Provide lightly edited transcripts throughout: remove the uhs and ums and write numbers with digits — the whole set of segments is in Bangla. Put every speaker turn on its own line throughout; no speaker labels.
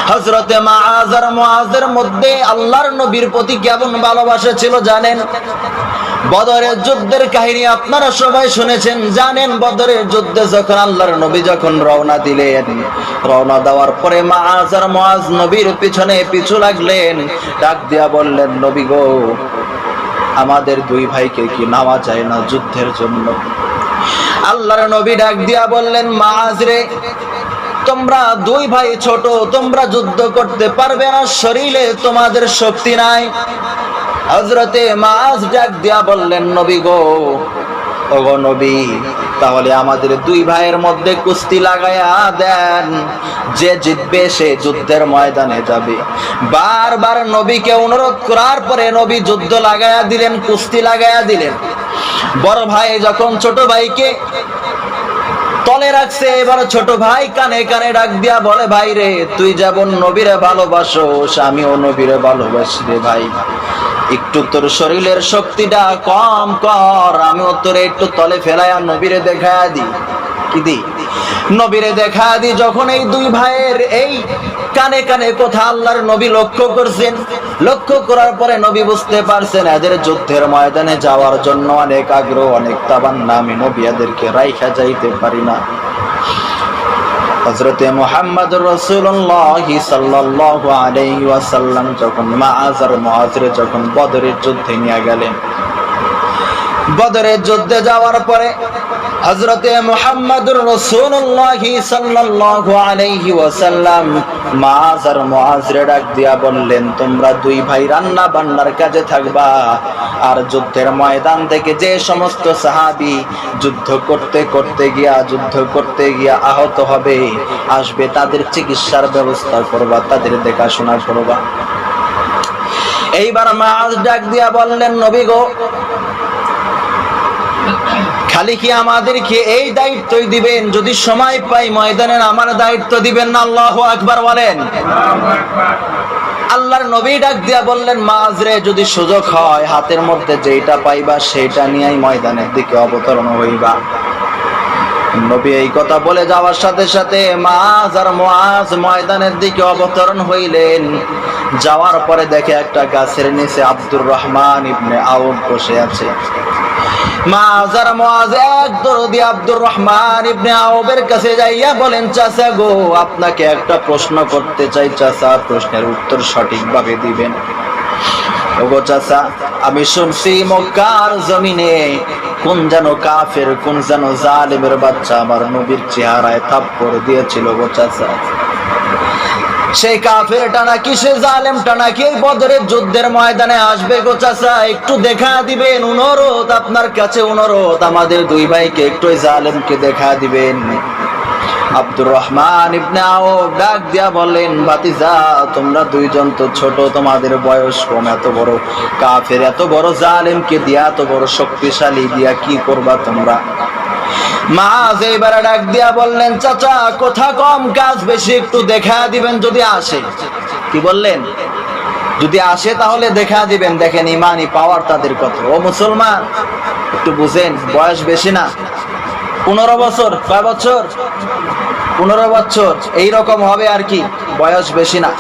হযরতে মুআজ আর মুআজের মধ্যে আল্লাহর নবীর প্রতি কেমন ভালোবাসা ছিল জানেন? বদরের যুদ্ধের কাহিনী আপনারা সবাই শুনেছেন, জানেন। বদরের যুদ্ধে যখন আল্লাহর নবী যখন রওনা দিলেন, রওনা দেওয়ার পরে মুআজ আর মুআজ নবীর পিছনে পিছু লাগলেন। ডাক দিয়া বললেন, নবী গো, আমাদের দুই ভাইকে কি নেওয়া যায় না যুদ্ধের জন্য? আল্লাহর নবী ডাক দিয়া বললেন, মুআজ রে, তোমরা দুই ভাই ছোট, তোমরা যুদ্ধ করতে পারবে না, শরীরে তোমাদের শক্তি নাই। হযরতে মুআজ ডাক দিয়া বললেন, নবী গো, ওগো নবী, তাহলে আমাদের দুই ভাইয়ের মধ্যে কুস্তি লাগায়া দেন, যে জিতবে সে যুদ্ধের ময়দানে যাবে। বারবার নবীকে অনুরোধ করার পরে নবী যুদ্ধ লাগায়া দিলেন, কুস্তি লাগায়া দিলেন। বড় ভাই যখন ছোট ভাইকে তলে রাখছে, এবার ছোট ভাই কানে কানে ডাক দিয়া বলে, ভাই রে, তুই যেমন নবীরে ভালোবাসোস, আমিও নবীরে ভালোবাসি রে ভাই। একটু তোর শরীরের শক্তিটা কম কর, আমিও তোরে একটু তলে ফেলাইয়া নবীরে দেখায়া দি। কি দি? নবীরে দেখা দি। যখন এই দুই ভাইয়ের এই কানে কানে কথা আল্লাহর নবী লক্ষ্য করছেন, লক্ষ্য করার পরে নবী বুঝতে পারছেন এদের যুদ্ধের ময়দানে যাওয়ার জন্য অনেক আগ্রহ, অনেক তামান্না, আমি নবী এদেরকে রাইখা যাইতে পারি না। হযরতে মুহাম্মদুর রাসূলুল্লাহ সাল্লাল্লাহু আলাইহি ওয়াসাল্লাম যখন মুআজ আর মুআজরে যখন বদরের যুদ্ধে নিয়ে গেলেন, বদরের যুদ্ধে যাওয়ার পরে হযরতে মুহাম্মদুর রাসূলুল্লাহ সাল্লাল্লাহু আলাইহি ওয়াসাল্লাম মুআজ আর মুআজরে ডাক দিয়া বললেন, তোমরা দুই ভাই রান্না বান্নার কাজে থাকবা, আর যুদ্ধের ময়দান থেকে যে সমস্ত সাহাবী যুদ্ধ করতে গিয়া আহত হবে আসবে, তাদের চিকিৎসার ব্যবস্থা করবা, তাদের দেখাশোনা করবা। এইবার মুআজ ডাক দিয়া বললেন, নবী গো, খালি কি আমাদেরকে এই দায়িত্বই দিবেন? যদি সময় পাই ময়দানের আমার দায়িত্ব দিবেন না? আল্লাহু আকবার বলেন। আল্লাহর নবী ডাক দিয়া বললেন, মুআজ রে, যদি সুযোগ হয় হাতের মধ্যে যেটা পাইবা সেটা নিয়েই ময়দানের দিকে অবতরণ হইবা। নবী এই কথা বলে যাওয়ার সাথে সাথে মুআজ আর মুআজ ময়দানের দিকে অবতরণ হইলেন। যাওয়ার পরে দেখে একটা গাছের নিচে আব্দুর রহমান ইবনে আউফ বসে আছে। মুআজ আর মুআজ এক দরদি আব্দুর রহমান ইবনে আউফের কাছে যাইয়া বলেন, চাচা গো, আপনাকে একটা প্রশ্ন করতে চাই চাচা, প্রশ্নের উত্তর সঠিকভাবে দিবেন। ওগো চাচা, আমি শুনছি মক্কার জমিনে কোন যেন কাফের, কোন যেন জালিমের বাচ্চা আমার নবীর চেহারায় থাপ্পড় দিয়েছিল গো চাচা। সেই কাফেরটা নাকি, সে জালেমটা নাকি এই বদরের যুদ্ধের ময়দানে আসবে গো চাচা, একটু দেখা দিবেন। অনুরোধ আপনার কাছে, অনুরোধ, আমাদের দুই ভাইকে একটু ওই জালেমকে দেখা দিবেন। আব্দুর রহমান ইবনে আউফ ডাক দিয়া বলেন, ভাতিজা, তোমরা দুইজন তো ছোট, তোমাদের বয়স কম, এত বড় কাফের, এত বড় জালেমকে দিয়া, এত বড় শক্তিশালী দিয়া কি করবা তোমরা? মুআজ এইবার ডাক দিয়া বললেন, চাচা, কথা কম কাজ বেশি, একটু দেখা দিবেন যদি আসে। কি বললেন? যদি আসে তাহলে দেখা দিবেন। দেখেন ইমানি পাওয়ার তাদের কত। ও মুসলমান, একটু বুঝেন, বয়স বেশি না, 15 বছর। কয় বছর? 15 বছর এইরকম হবে আর কি, বয়স বেশি না।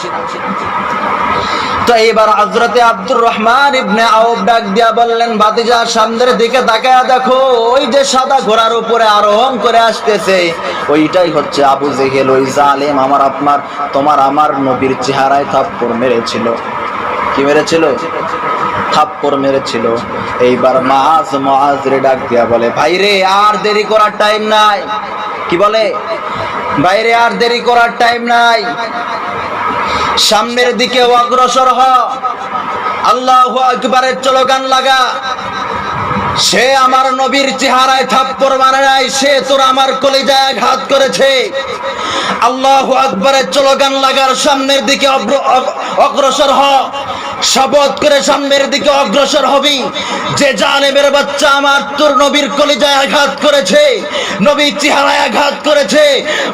তো এইবার হযরতে আব্দুর রহমান ইবনে আউফ ডাক দিয়া বললেন, ভাতিজা, সামনের দিকে তাকায়া দেখো, ওই যে সাদা ঘোড়ার উপরে আরোহণ করে আসতেছে, ওইটাই হচ্ছে আবু জেহেল, ওই জালেম তোমার আমার নবীর চেহারায় থাপ্পড় মেরেছিল। কি মেরেছিল? থাপ্পড় মেরেছিল। এইবার মুআজ রে ডাক দিয়া বলে, ভাই রে, আর দেরি করার টাইম নাই। কি বলে? ভাই রে, আর দেরি করার টাইম নাই, সামনের দিকে অগ্রসর হ, আল্লাহু আকবারের স্লোগান লাগা। সে আমার নবীর চেহারায় থাপ্পড় মারে নাই, সে তোর আমার কলিজায় আঘাত করেছে। আল্লাহু আকবারের স্লোগান লাগার সামনের দিকে অগ্রসর হ, শপথ করে সামনের দিকে অগ্রসর হবি। যে জালেমের বাচ্চা আমার তোর নবীর কলিজায় আঘাত করেছে, নবীর চেহারায় আঘাত করেছে,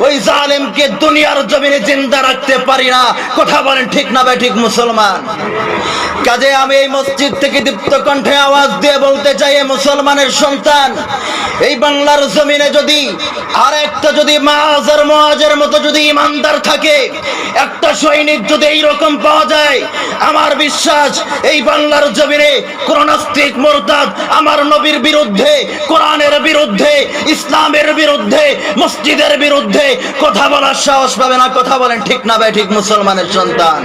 ওই জালেমকে দুনিয়ার জমিনে জিন্দা রাখতে পারি না। কথা বলেন ঠিক না ভাই? ঠিক মুসলমান। কাজে আমি এই মসজিদ থেকে দীপ্ত কণ্ঠে আওয়াজ দিয়ে বলতে চাই, মুসলমানের সন্তান, এই বাংলার জমিনে যদি আর একটা যদি মাআজ আর মুআজের মতো যদি ইমানদার থাকে, একটা সৈনিক যদি এইরকম পাওয়া যায়, আমার বিশ্বাস এই বাংলার জমিনে কোন নাস্তিক মুরতাদ আমার নবীর বিরুদ্ধে, কোরআনের বিরুদ্ধে, ইসলামের বিরুদ্ধে, মসজিদের বিরুদ্ধে কথা বলার সাহস পাবে না। কথা বলেন ঠিক না ভাই? ঠিক মুসলমানের সন্তান